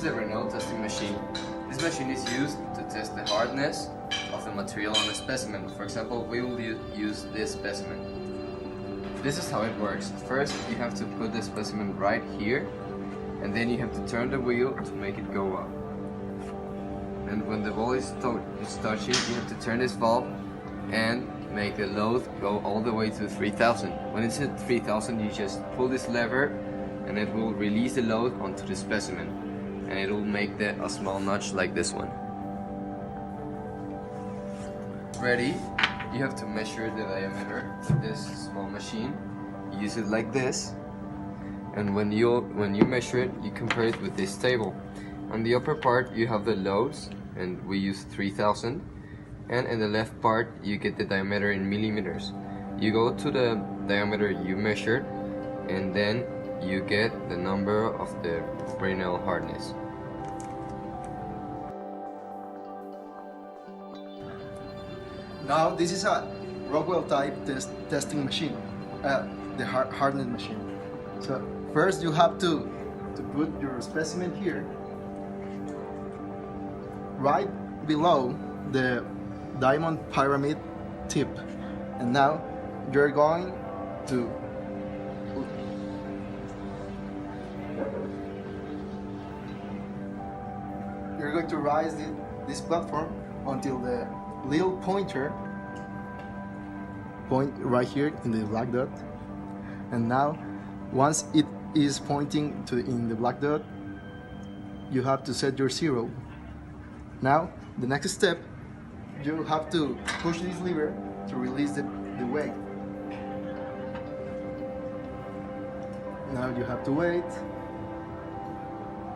is a Renault testing machine. This machine is used to test the hardness of the material on a specimen. For example, we will use this specimen. This is how it works. First, you have to put the specimen right here, and then you have to turn the wheel to make it go up. And when the ball is touching, you have to turn this valve and make the load go all the way to 3000. When it's at 3000, you just pull this lever and it will release the load onto the specimen, and it will make a small notch like this one. Ready? You have to measure the diameter with this small machine. You use it like this, and when you measure it, you compare it with this table. On the upper part you have the loads, and we use 3000, and in the left part you get the diameter in millimeters. You go to the diameter you measured, and then you get the number of the Fresnel hardness. Now this is a Rockwell type testing machine, the hardness machine. So first you have to put your specimen here, right below the diamond pyramid tip, and now you're going to raise this platform until the little pointer point right here in the black dot. And now once it is pointing in the black dot, you have to set your 0. Now the next step, you have to push this lever to release the weight. Now you have to wait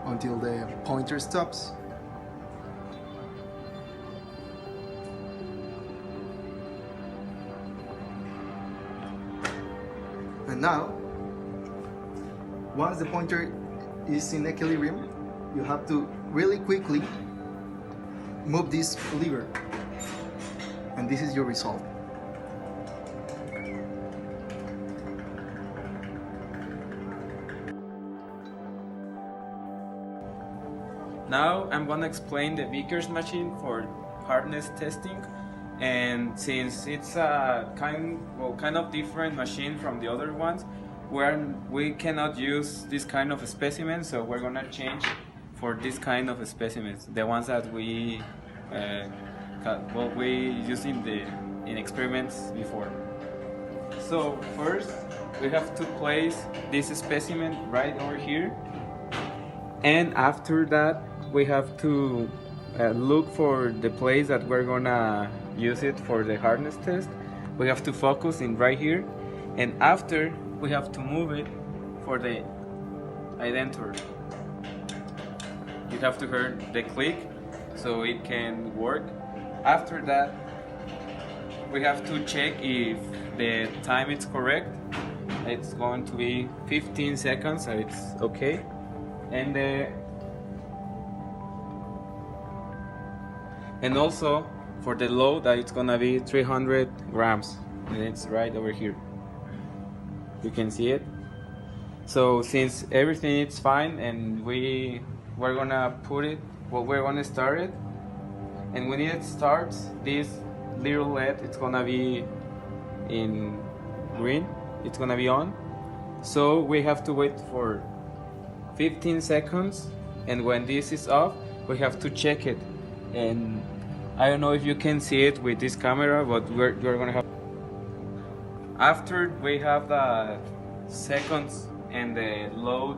until the pointer stops. And now, once the pointer is in equilibrium, you have to really quickly move this lever, and this is your result. Now I'm gonna explain the Vickers machine for hardness testing. And since it's a kind of different machine from the other ones, we cannot use this kind of specimen, so we're gonna change for this kind of specimens, the ones that we used in experiments before. So first we have to place this specimen right over here, and after that we have to look for the place that we're gonna use it for the hardness test. We have to focus in right here, and after we have to move it for the identor. You have to hear the click so it can work. After that we have to check if the time is correct. It's going to be 15 seconds, so it's okay. And also for the load, that it's gonna be 300 grams, and it's right over here. You can see it. So since everything is fine, and we're gonna we're gonna start it, and when it starts, this little LED, it's gonna be in green, it's gonna be on. So we have to wait for 15 seconds, and when this is off, we have to check it. And I don't know if you can see it with this camera, but we're gonna have. After we have the seconds and the load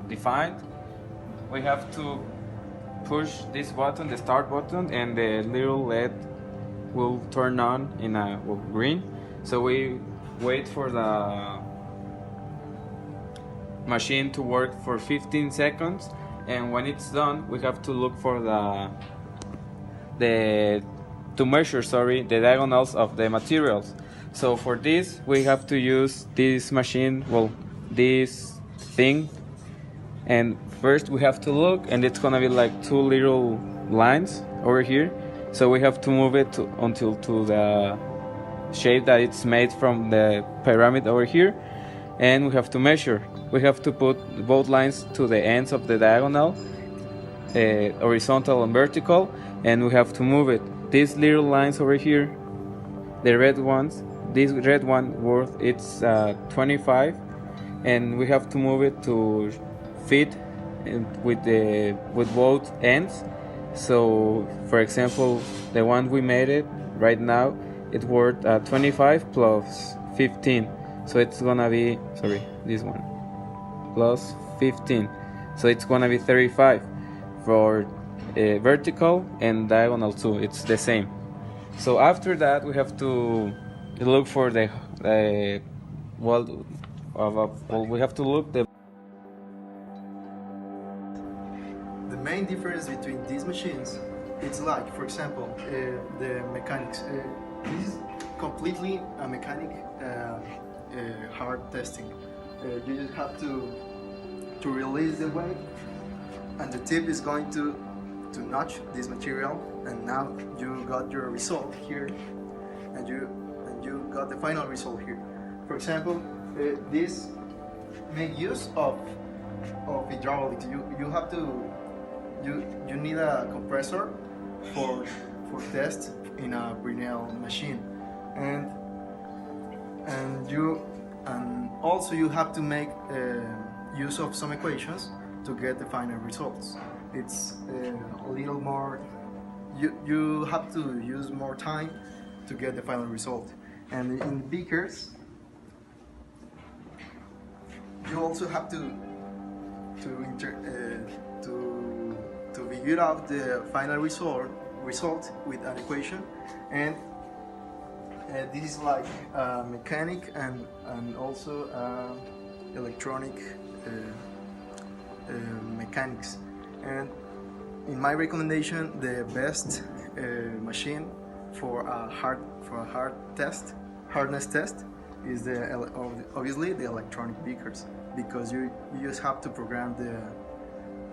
defined, we have to push this button, the start button, and the little LED will turn on in green. So we wait for the machine to work for 15 seconds, and when it's done, we have to look for to measure the diagonals of the materials. So for this, we have to use this machine, this thing, and first we have to look, and it's gonna be like two little lines over here. So we have to move it until the shape that it's made from the pyramid over here, and we have to measure. We have to put both lines to the ends of the diagonal, horizontal and vertical, and we have to move it. These little lines over here, the red ones, this red one worth it's 25, and we have to move it to fit with both ends. So for example, the one we made it right now, it worth 25 plus 15, so it's gonna be, sorry, this one plus 15, so it's gonna be 35 for vertical and diagonal too, it's the same. So after that we have to look for we have to look the main difference between these machines, it's like, for example, the mechanics. This is completely a mechanic hard testing. You just have to release the weight, and the tip is going to notch this material, and now you got your result here, and you got the final result here. For example, this make use of hydraulics. You have to you need a compressor for test in a Brinell machine, and also you have to make use of some equations to get the final results. It's a little more, you have to use more time to get the final result. And in beakers, you also have to figure out the final result with an equation, and this is like mechanic and also electronic mechanics. And in my recommendation, the best machine for a hardness test is obviously the electronic beakers, because you just have to program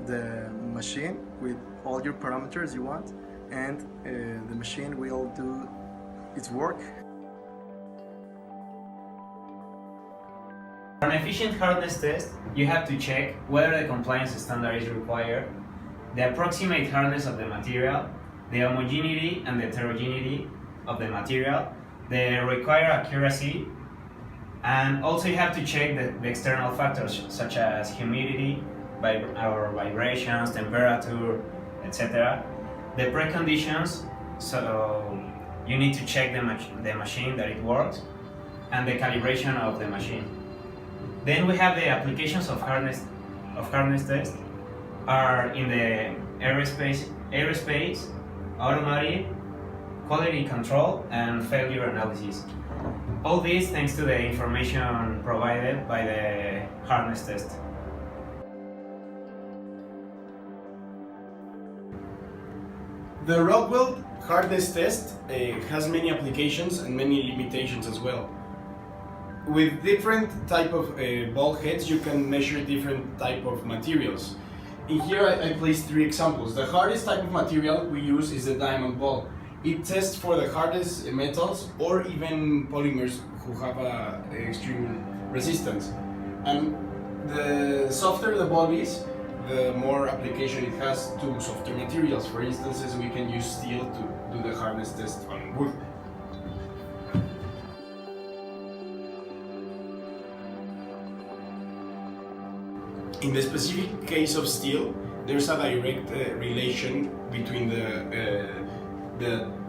the machine with all your parameters you want, and the machine will do its work. For an efficient hardness test, you have to check whether the compliance standard is required, the approximate hardness of the material, the homogeneity and the heterogeneity of the material, the required accuracy, and also you have to check the external factors such as humidity, or vibrations, temperature, etc. The preconditions, so you need to check the machine that it works, and the calibration of the machine. Then we have the applications of hardness test are in the aerospace, automotive, quality control, and failure analysis. All this thanks to the information provided by the hardness test. The Rockwell hardness test has many applications and many limitations as well. With different type of ball heads, you can measure different type of materials. In here I placed 3 examples. The hardest type of material we use is the diamond ball. It tests for the hardest metals or even polymers who have extreme resistance. And the softer the ball is, the more application it has to softer materials. For instance, we can use steel to do the hardness test on wood. In the specific case of steel, there's a direct relation between the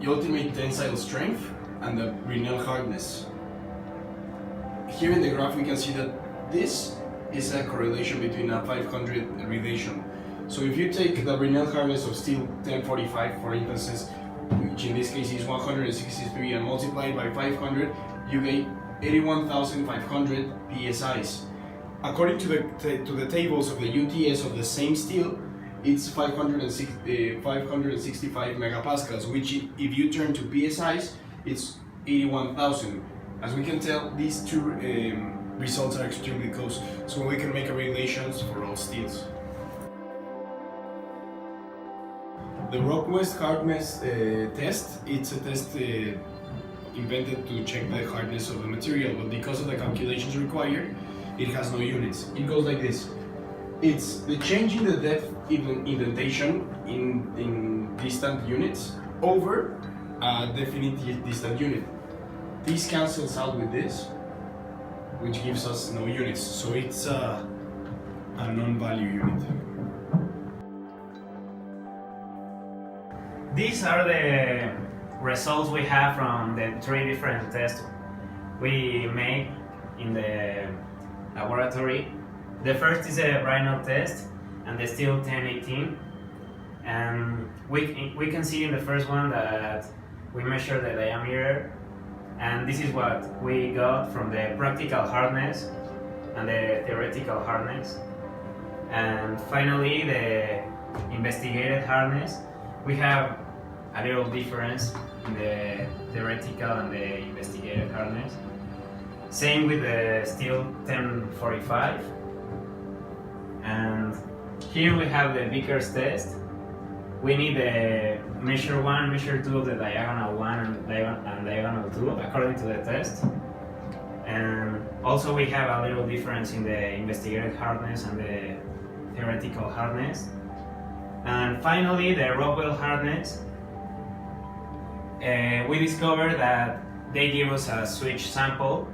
ultimate tensile strength and the Brinell hardness. Here in the graph we can see that this is a correlation between a 500 relation. So if you take the Brinell hardness of steel 1045, for instance, which in this case is 163, and multiply it by 500, you get 81,500 psis. According to the tables of the UTS of the same steel, it's 565 megapascals, which if you turn to psis, it's 81,000. As we can tell, these two results are extremely close, so we can make a relations for all steels. The Rockwell hardness test, it's a test invented to check the hardness of the material, but because of the calculations required, it has no units. It goes like this. It's the change in the depth indentation in distant units over a definite distant unit. This cancels out with this, which gives us no units. So it's a non-value unit. These are the results we have from the 3 different tests we made in the laboratory. The first is a Rhino test and the steel 1018, and we can see in the first one that we measure the diameter, and this is what we got from the practical hardness and the theoretical hardness. And finally, the investigated hardness, we have a little difference in the theoretical and the investigated hardness. Same with the steel 1045. And here we have the Vickers test. We need the measure 1, measure 2 of the diagonal 1 and diagonal 2 according to the test. And also we have a little difference in the investigated hardness and the theoretical hardness. And finally, the Rockwell hardness. We discovered that they give us a switch sample.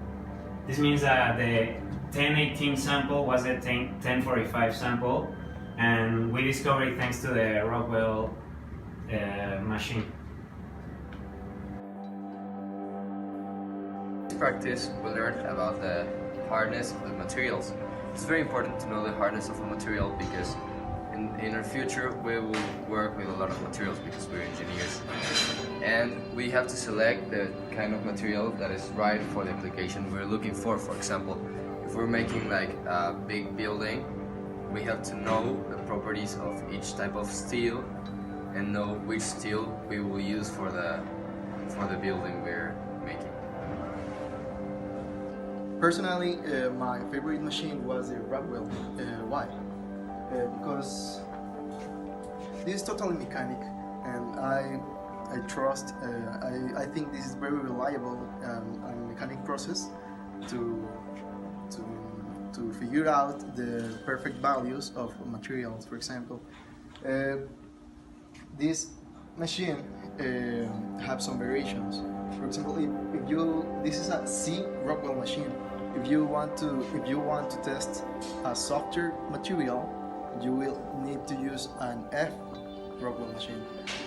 This means that the 1018 sample was the 1045 sample, and we discovered it thanks to the Rockwell machine. In this practice, we learned about the hardness of the materials. It's very important to know the hardness of a material because in our future we will work with a lot of materials because we're engineers. And we have to select the kind of material that is right for the application we're looking for. For example, if we're making like a big building, we have to know the properties of each type of steel and know which steel we will use for the building we're making. Personally, my favorite machine was the Rockwell. Why? Because this is totally mechanic, and I trust. I think this is very reliable mechanic process to figure out the perfect values of materials. For example, this machine have some variations. For example, this is a C Rockwell machine. If you want to test a softer material, you will need to use an F Rockwell machine.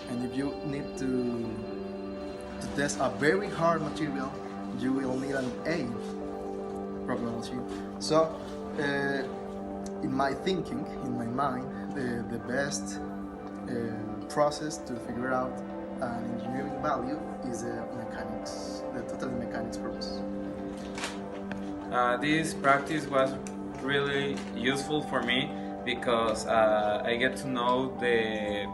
And if you need to test a very hard material, you will need an A Rockwell machine. So, in my thinking, in my mind, the best process to figure out an engineering value is the total mechanics process. This practice was really useful for me because I get to know the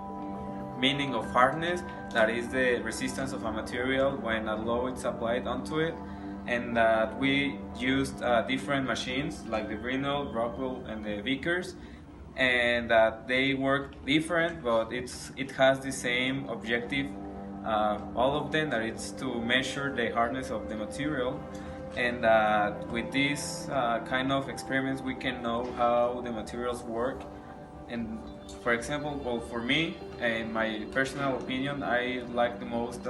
meaning of hardness, that is the resistance of a material when a load is applied onto it, and that we used different machines like the Grinnell, Rockwell and the Vickers, and that they work different, but it has the same objective, all of them, that it's to measure the hardness of the material. And with these kind of experiments we can know how the materials work. And for example, well, for me, in my personal opinion, I like the most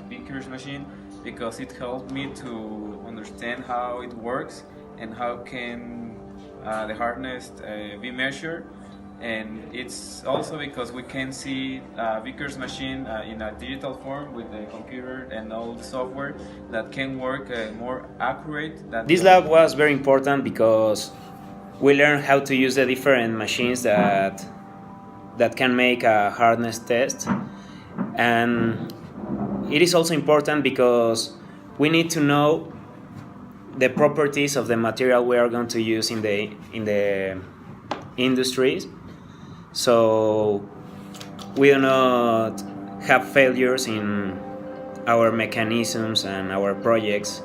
Vickers machine because it helped me to understand how it works and how can the hardness be measured. And it's also because we can see Vickers machine in a digital form with the computer and all the software that can work more accurate than This lab was very important because we learned how to use the different machines that can make a hardness test. And it is also important because we need to know the properties of the material we are going to use in the industries, so we do not have failures in our mechanisms and our projects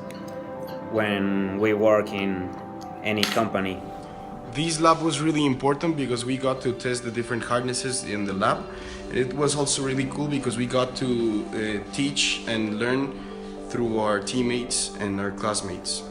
when we work in any company. This lab was really important because we got to test the different hardnesses in the lab. It was also really cool because we got to teach and learn through our teammates and our classmates.